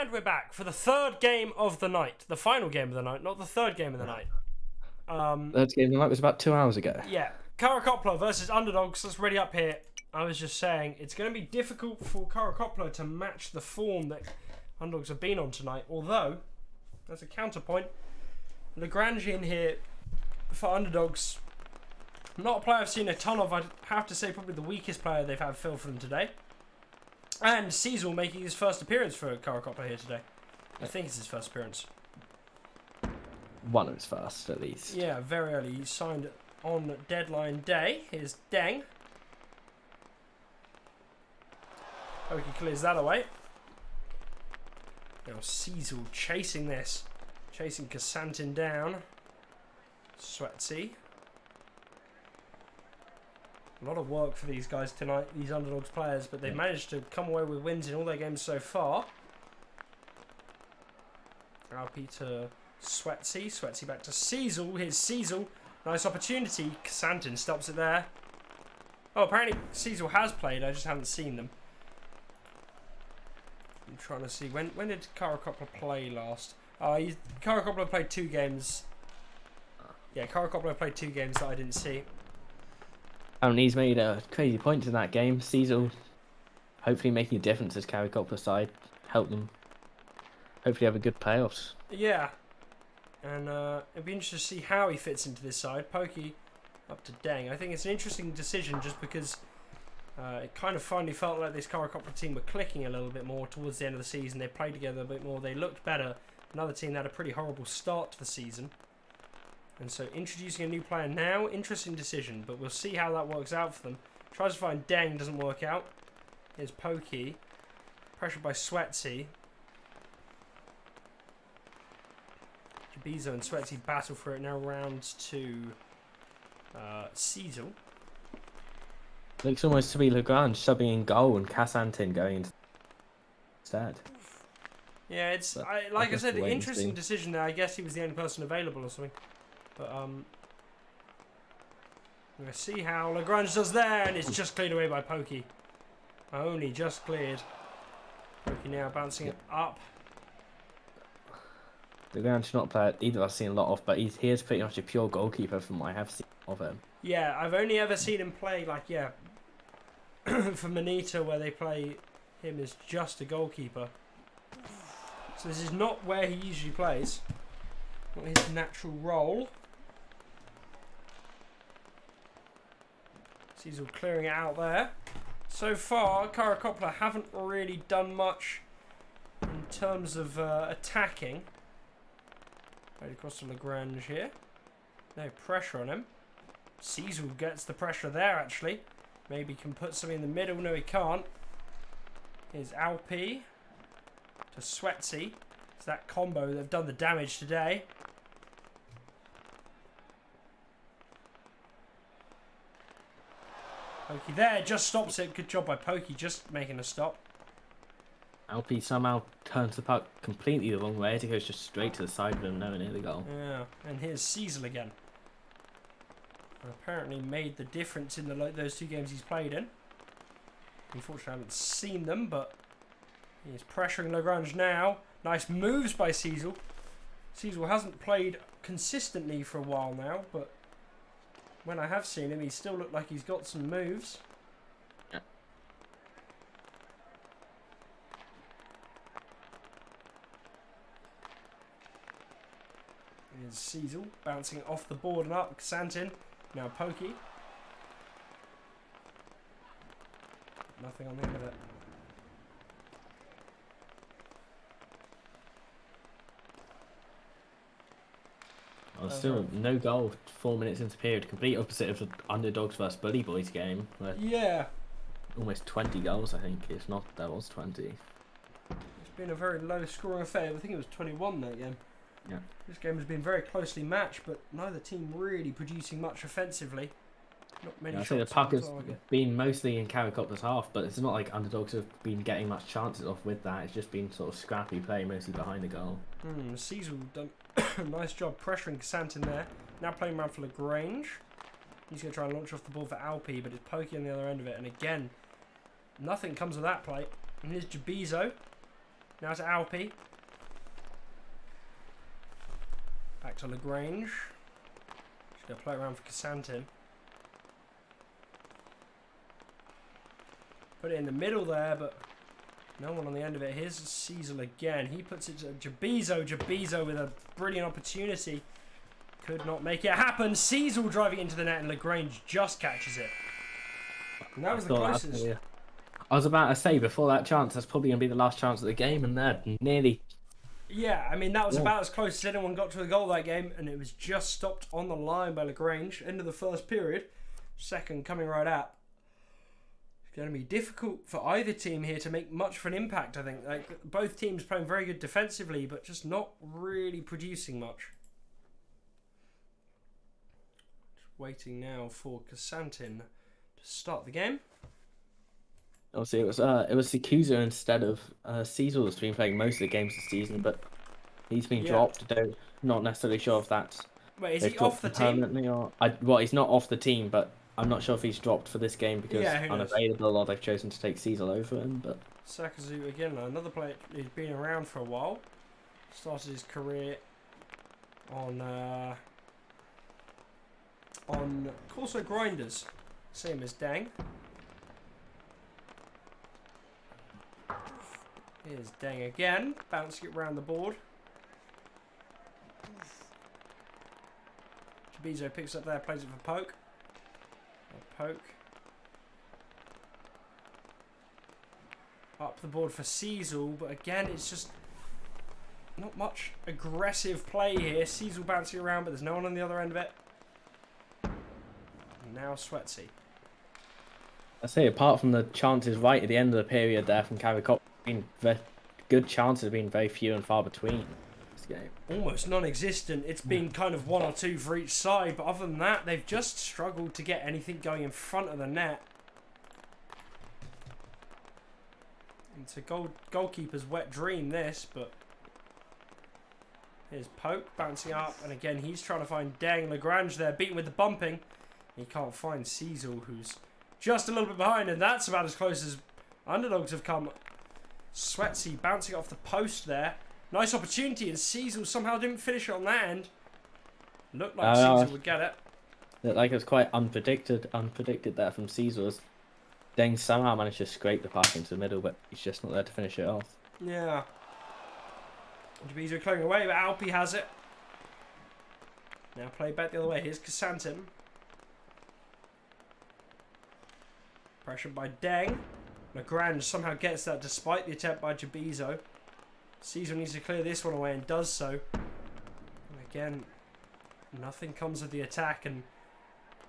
And we're back for the third game of the night. The final game of the night, not the third game of the night. Third game of the night was about 2 hours ago. Yeah. Karhukopla versus Underdogs. That's ready up here. I was just saying, it's going to be difficult for Karhukopla to match the form that Underdogs have been on tonight. Although, as a counterpoint, Lallaren in here for Underdogs. Not a player I've seen a ton of. I'd have to say probably the weakest player they've had fill for them today. And EUSL making his first appearance for Karhukopla here today. I think it's his first appearance. One of his first, at least. Yeah, very early. He signed on deadline day. Here's Deng. Hope he clears that away. Now EUSL chasing this. Chasing Khosty down. Khosty. A lot of work for these guys tonight, these Underdogs players, but they've managed to come away with wins in all their games so far. Alpi to Khosty. Khosty back to EUSL. Here's EUSL. Nice opportunity. Khosty stops it there. Oh, apparently EUSL has played. I just haven't seen them. I'm trying to see. When did Karhukopla play last? Karhukopla played 2 games. Yeah, Karhukopla played 2 games that I didn't see. And he's made crazy points in that game. EUSL hopefully making a difference as Karhukopla side. Help them hopefully have a good playoffs. Yeah. And it'd be interesting to see how he fits into this side. Pokey up to Deng. I think it's an interesting decision just because it kind of finally felt like this Karhukopla team were clicking a little bit more towards the end of the season. They played together a bit more. They looked better. Another team that had a pretty horrible start to the season. And so introducing a new player now, interesting decision, but we'll see how that works out for them. Tries to find Deng, doesn't work out. Here's Pokey. Pressured by Khosty. Jabizo and Khosty battle for it now, round to EUSL. Looks almost to be Lallaren subbing in goal and Khosty going instead. Yeah, it's But like I said, wait and interesting see. decision there. I guess he was the only person available or something. But I'm going to see how Lallaren does there, and it's just cleared away by Pokey. Only just cleared. Pokey now bouncing it up. Lallaren's not a player either I've seen a lot of, but he is pretty much a pure goalkeeper from what I have seen of him. Yeah, I've only ever seen him play for Manita, where they play him as just a goalkeeper. So this is not where he usually plays. Not his natural role. EUSL clearing it out there. So far, Karhukopla haven't really done much in terms of attacking. Right across to Lallaren here. No pressure on him. EUSL gets the pressure there, actually. Maybe can put something in the middle. No, he can't. Here's Alpi to Khosty. It's that combo. They've done the damage today. Pokey there, just stops it. Good job by Pokey, just making a stop. Alpi somehow turns the puck completely the wrong way. It goes just straight to the side of him, nowhere near the goal. Yeah, and here's EUSL again. And apparently made the difference in those 2 games he's played in. Unfortunately, I haven't seen them, but he's pressuring Lallaren now. Nice moves by EUSL. EUSL hasn't played consistently for a while now, but when I have seen him, he still looked like he's got some moves. Yeah. Here's EUSL bouncing off the board and up. Khosty, now Pokey. Nothing on the end of it. Well, still no goal 4 minutes into period. Complete opposite of the Underdogs versus Bully Boys game. Where Yeah. almost 20 goals, I think. If not, that was 20. It's been a very low scoring affair. I think it was 21 that game. Yeah. This game has been very closely matched, but neither team really producing much offensively. Not many Yeah, I shots say the puck on has target. been mostly in Karhukopla's half, but it's not like Underdogs have been getting much chances off with that. It's just been sort of scrappy play, mostly behind the goal. EUSL done a nice job pressuring Khosty there. Now playing around for Lagrange. He's going to try and launch off the ball for Alpi, but it's Pokey on the other end of it. And again, nothing comes of that play. And here's Jabizo. Now to Alpi. Back to Lagrange. Just going to play around for Kasantin. Put it in the middle there, but no one on the end of it. Here's Cecil again. He puts it to Jabizo. Jabizo with a brilliant opportunity. Could not make it happen. Cecil driving into the net and Lagrange just catches it. And that was the closest. I was about to say, before that chance, that's probably going to be the last chance of the game, and they're nearly... Yeah, I mean, that was about as close as anyone got to a goal that game, and it was just stopped on the line by Lagrange. End of the first period. Second coming right up. It's going to be difficult for either team here to make much of an impact, I think. Like, both teams playing very good defensively, but just not really producing much. Just waiting now for Kasantin to start the game. Obviously, it was Sikuza instead of Cecil that's been playing most of the games this season, but he's been dropped. Not necessarily sure if that's... Wait, is he off the team? Or... well, he's not off the team, but I'm not sure if he's dropped for this game because unavailable, or they've chosen to take Cecil over him. But Sakazu, again, another player who's been around for a while. Started his career on Corso Grinders, same as Dang. Here's Dang again, bouncing it around the board. Jabizo picks up there, plays it for Poke. Poke. Up the board for Cecil, but again, it's just not much aggressive play here. Cecil bouncing around, but there's no one on the other end of it. And now Sweatsy. I say, apart from the chances right at the end of the period there from Karhukopla, good chances have been very few and far between this game. Almost non-existent. It's been kind of one or two for each side, but other than that, they've just struggled to get anything going in front of the net. It's a goalkeeper's wet dream, this, but here's Poke bouncing up, and again he's trying to find Dang. Lagrange there, beaten with the bumping. He can't find Cecil, who's just a little bit behind, and that's about as close as Underdogs have come. Sweatsy bouncing off the post there. Nice opportunity, and Cecil somehow didn't finish it on that end. Looked like Cecil would get it. Looked like it was quite unpredicted there from Cecil. Deng somehow managed to scrape the pass into the middle, but he's just not there to finish it off. Yeah. Jabizo clearing away, but Alpi has it. Now play back the other way. Here's Kasantin. Pressured by Deng. Lagrange somehow gets that despite the attempt by Jabizo. Cecil needs to clear this one away and does so. And again, nothing comes of the attack, and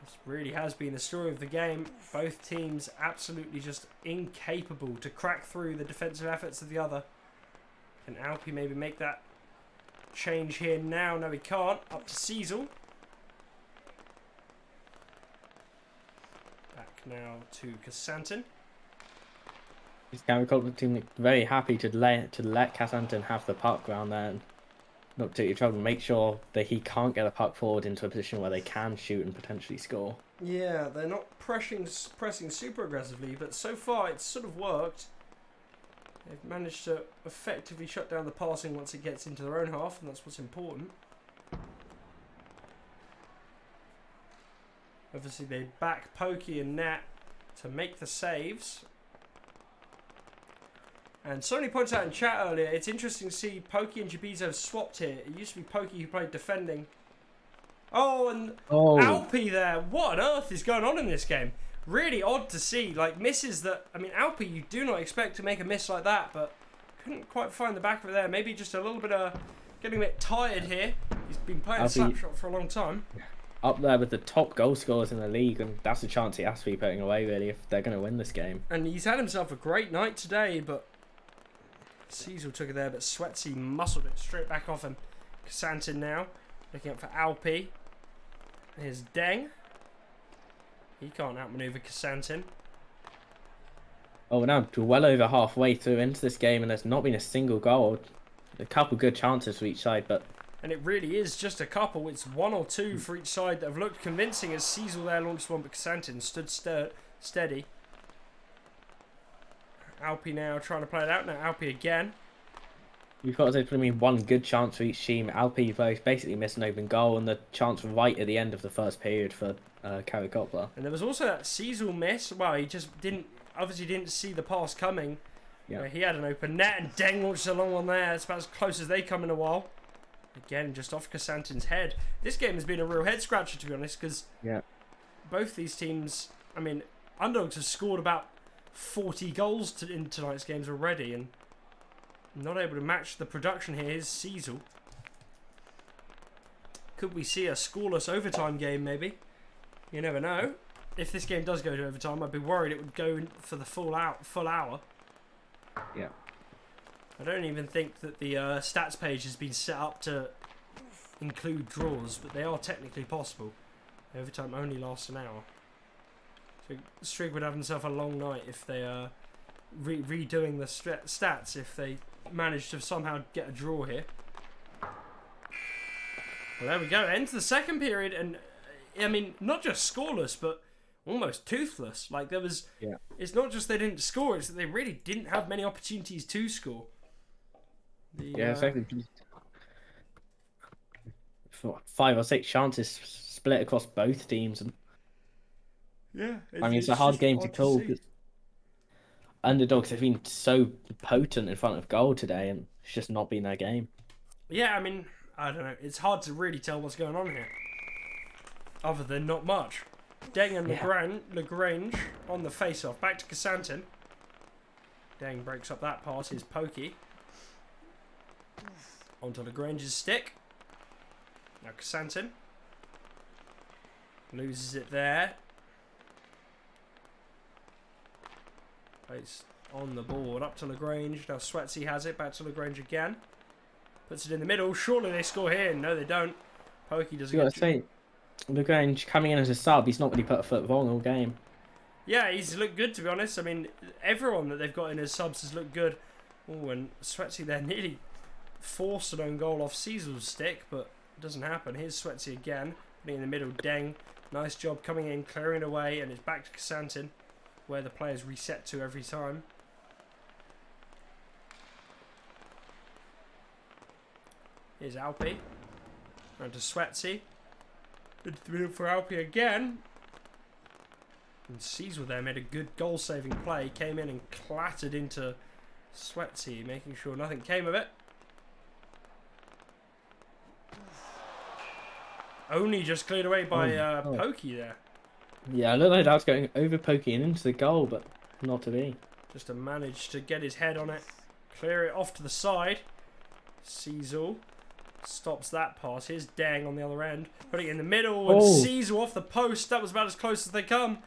this really has been the story of the game. Both teams absolutely just incapable to crack through the defensive efforts of the other. Can Alpi maybe make that change here now? No, he can't. Up to Cecil. Back now to Kasantin. This Karhukopla team very happy to let Kasantin have the puck round there and not particularly trouble. Make sure that he can't get a puck forward into a position where they can shoot and potentially score. Yeah, they're not pressing super aggressively, but so far it's sort of worked. They've managed to effectively shut down the passing once it gets into their own half, and that's what's important. Obviously they back Pokey and Nat to make the saves. And Sony points out in chat earlier, it's interesting to see Pokey and Jabizo have swapped here. It used to be Pokey who played defending. Oh, and Alpi there. What on earth is going on in this game? Really odd to see. Like, misses that... I mean, Alpi, you do not expect to make a miss like that, but couldn't quite find the back of it there. Maybe just a little bit of... Getting a bit tired here. He's been playing Slapshot for a long time. Up there with the top goal scorers in the league, and that's a chance he has to be putting away, really, if they're going to win this game. And he's had himself a great night today, but... Cecil took it there, but Sweatsy muscled it straight back off him. Kasantin now, looking up for Alpi. Here's Deng. He can't outmaneuver Kasantin. Oh, we're now well over halfway through into this game, and there's not been a single goal. A couple good chances for each side, but... And it really is just a couple. It's one or two for each side that have looked convincing as Cecil there launched one, but Kasantin stood steady. Alpi now trying to play it out. Now Alpi again. We've got to say, one good chance for each team. Alpi both basically missed an open goal, and the chance right at the end of the first period for Karhukopla. And there was also that Cecil miss. Well, he just obviously didn't see the pass coming. Yeah. He had an open net, and Deng launched a long one there. It's about as close as they come in a while. Again, just off Kasantin's head. This game has been a real head scratcher, to be honest, because both these teams, I mean, Underdogs have scored about 40 goals in tonight's games already, and not able to match the production here is Cecil. Could we see a scoreless overtime game, maybe? You never know. If this game does go to overtime, I'd be worried it would go for the full hour. Yeah. I don't even think that the stats page has been set up to include draws, but they are technically possible. Overtime only lasts an hour. So Strig would have himself a long night if they are redoing the stats, if they manage to somehow get a draw here. Well, there we go. Ends the second period, and I mean, not just scoreless, but almost toothless. Like, there was... Yeah. It's not just they didn't score, it's that they really didn't have many opportunities to score. Exactly. 5 or 6 chances split across both teams. And yeah. I mean, it's a hard game to call. Underdogs have been so potent in front of goal today, and it's just not been their game. Yeah, I mean, I don't know. It's hard to really tell what's going on here. Other than not much. Deng and Lagrange on the face-off. Back to Kasantin. Deng breaks up that pass. Here's Pokey. Onto Lagrange's stick. Now Kasantin. Loses it there. It's on the board. Up to Lagrange. Now Sweatsy has it. Back to Lagrange again. Puts it in the middle. Surely they score here. No, they don't. Pokey doesn't get... say, Lagrange coming in as a sub, he's not really put a foot wrong all game. Yeah, he's looked good, to be honest. I mean, everyone that they've got in as subs has looked good. Oh, and Sweatsy there nearly forced an own goal off Cecil's stick, but it doesn't happen. Here's Sweatsy again, putting in the middle. Deng, nice job coming in, clearing away, and it's back to Kasantin, where the players reset to every time. Here's Alpi. And to Sweatsy. Into the middle for Alpi again. And Cecil there made a good goal-saving play. Came in and clattered into Sweatsy, making sure nothing came of it. Only just cleared away by Pokey there. Yeah, I looked like that was going over Pokey and into the goal, but not to be. Just to manage to get his head on it. Clear it off to the side. Cecil stops that pass. Here's Deng on the other end. Putting it in the middle. And Cecil off the post. That was about as close as they come.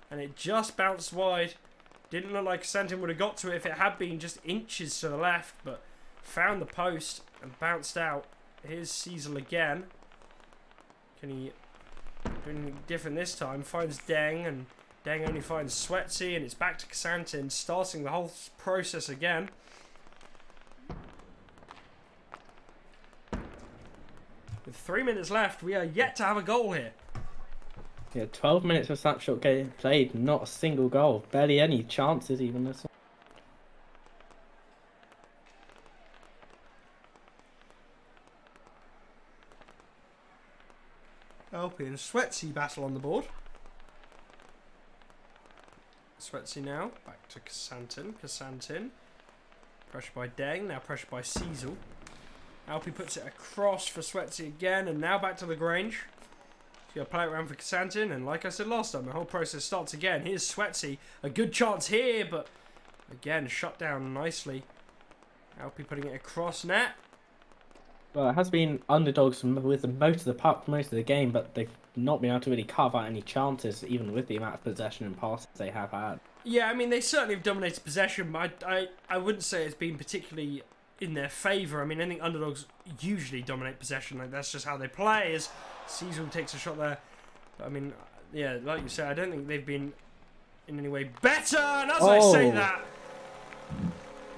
And it just bounced wide. Didn't look like Santin would have got to it if it had been just inches to the left. But found the post and bounced out. Here's Cecil again. Can he do anything different this time? Finds Deng. And Deng only finds Sweatsy. And it's back to Kasantin. Starting the whole process again. With 3 minutes left, we are yet to have a goal here. Yeah, 12 minutes of snapshot game played, not a single goal. Barely any chances even this one. Alpi and Sweatsy battle on the board. Sweatsy now, back to Kasantin. Kasantin. Pressure by Deng, now pressure by Cecil. Alpi puts it across for Sweatsy again, and now back to Lagrange. He's going to play it around for Kasantin, and like I said last time, the whole process starts again. Here's Sweatsy. A good chance here, but again, shut down nicely. Alpi putting it across net. Well, it has been Underdogs with most of the puck, most of the game, but they've not been able to really carve out any chances, even with the amount of possession and passes they have had. Yeah, I mean, they certainly have dominated possession, but I wouldn't say it's been particularly in their favour. I mean, I think Underdogs usually dominate possession. Like, that's just how they play. As Cecil takes a shot there. But, I mean, yeah, like you said, I don't think they've been in any way better. And as I say that,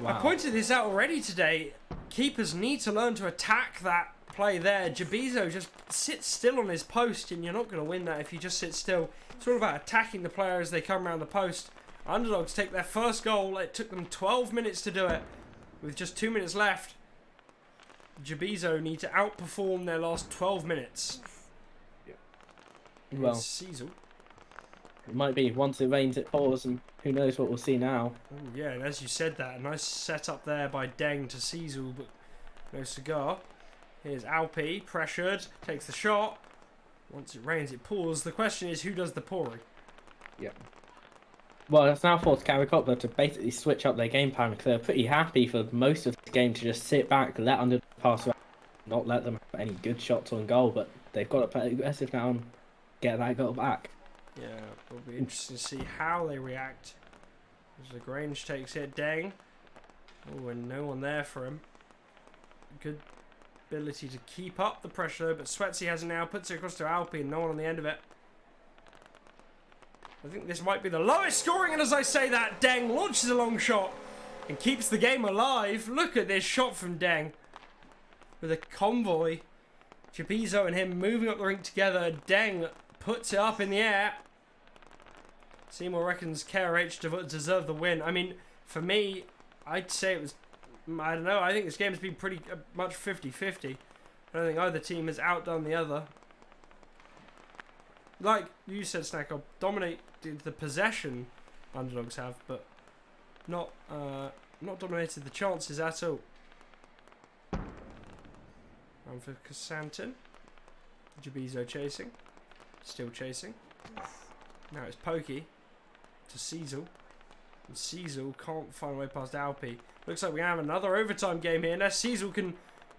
Wow. I pointed this out already today. Keepers need to learn to attack that play there. Jabizo just sits still on his post, and you're not going to win that if you just sit still. It's all about attacking the player as they come around the post. Underdogs take their first goal. It took them 12 minutes to do it, with just 2 minutes left. Jabizo need to outperform their last 12 minutes. Well, Cecil. it might be once it rains, it pours, and who knows what we'll see now. Oh, yeah, and as you said that, a nice setup there by Deng to Cecil, but no cigar. Here's Alpi, pressured, takes the shot. Once it rains, it pours. The question is, who does the pouring? Yeah. Well, that's now forced Karhukopla to basically switch up their game plan because they're pretty happy for most of the game to just sit back, let Underdogs pass around, not let them have any good shots on goal, but they've got to play aggressive now and get that goal back. Yeah, it'll be interesting to see how they react. As Lagrange takes it, Deng. Oh, and no one there for him. Good ability to keep up the pressure though, but Sweatsy has it now, puts it across to Alpi and no one on the end of it. I think this might be the lowest scoring, and as I say that, Deng launches a long shot and keeps the game alive. Look at this shot from Deng. With a convoy. Jabizo and him moving up the rink together. Deng puts it up in the air. Seymour reckons KRH deserved the win. I mean, for me, I'd say it was, I don't know, I think this game has been pretty much 50-50. I don't think either team has outdone the other. Like you said, Snack, dominated the possession Underdogs have, but not dominated the chances at all. And for Kasantin, Jabizo chasing, still chasing. Now it's Pokey to Cecil, and Cecil can't find a way past Alpi. Looks like we have another overtime game here. Unless Cecil can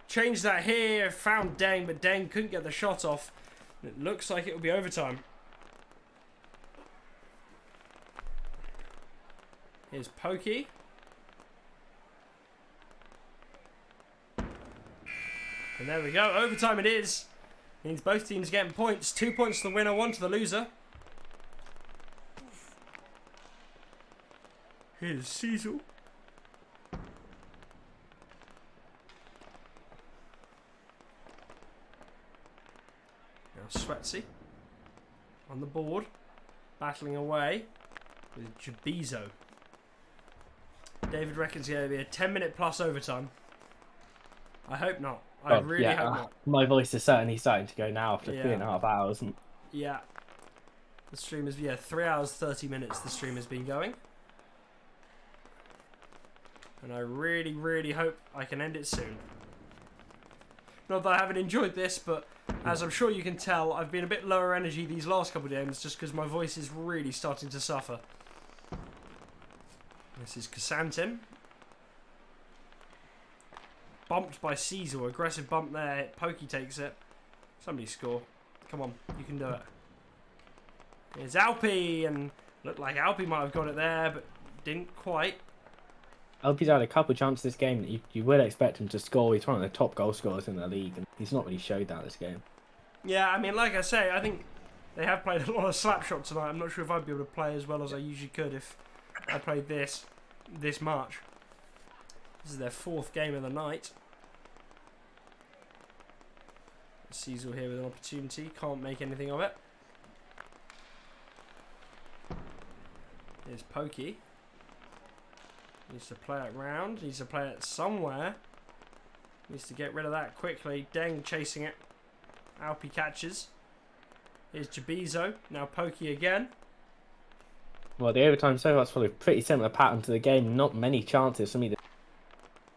change that here. Found Deng, but Deng couldn't get the shot off. It looks like it will be overtime. Here's Pokey. And there we go. Overtime it is. Means both teams getting points. 2 points to the winner, 1 to the loser. Here's Cecil. Now Sweatsy on the board, battling away with Jabizo. David reckons it's going to be a 10-minute plus overtime. I hope not. I really hope not. My voice is certainly starting to go now after 3.5 hours. Yeah. The stream is, 3 hours, 30 minutes the stream has been going. And I really, really hope I can end it soon. Not that I haven't enjoyed this, but as I'm sure you can tell, I've been a bit lower energy these last couple of games just because my voice is really starting to suffer. This is Kasantin. Bumped by Cecil. Aggressive bump there. Pokey takes it. Somebody score. Come on, you can do it. Here's Alpi, and looked like Alpi might have got it there, but didn't quite. Alpi's had a couple of chances this game that you would expect him to score. He's one of the top goal scorers in the league, and he's not really showed that this game. Yeah, I mean, like I say, I think they have played a lot of slapshot tonight. I'm not sure if I'd be able to play as well as I usually could if I played this much. This is their 4th game of the night. Cecil here with an opportunity. Can't make anything of it. Here's Pokey. Needs to play it round. Needs to play it somewhere. Needs to get rid of that quickly. Deng chasing it. Alpi catches. Here's Jabizo. Now Pokey again. Well, the overtime so far is probably a pretty similar pattern to the game. Not many chances for me to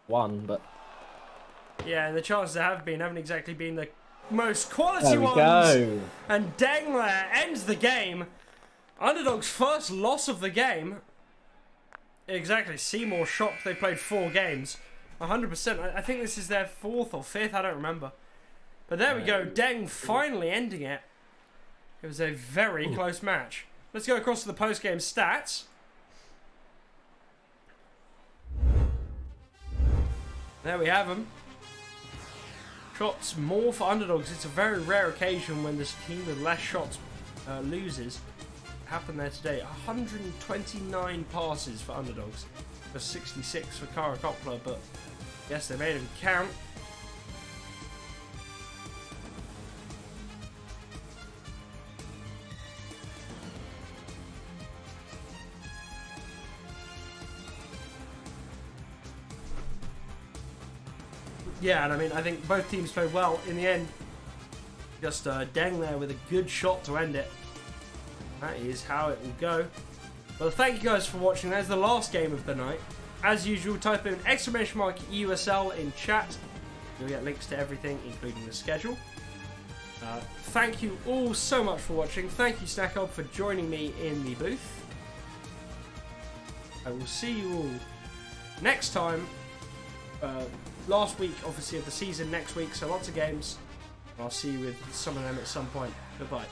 won, but yeah, and the chances there haven't exactly been the most quality ones. Go. And Deng there ends the game. Underdog's first loss of the game. Exactly. Seymour shocked they played 4 games. 100%. I think this is their 4th or 5th. I don't remember. But there we go. Deng finally ending it. It was a very close match. Let's go across to the post-game stats. There we have them. Shots more for Underdogs. It's a very rare occasion when this team with less shots loses. Happened there today. 129 passes for Underdogs. For 66 for Karhukopla, but yes, they made them count. Yeah, and I mean, I think both teams played well in the end. Just Deng there with a good shot to end it. That is how it will go. Well, thank you guys for watching. That's the last game of the night. As usual, type in !mark EUSL in chat. You'll get links to everything, including the schedule. Thank you all so much for watching. Thank you, Snackob, for joining me in the booth. I will see you all next time. Last week, obviously, of the season next week, so lots of games. I'll see you with some of them at some point. Goodbye.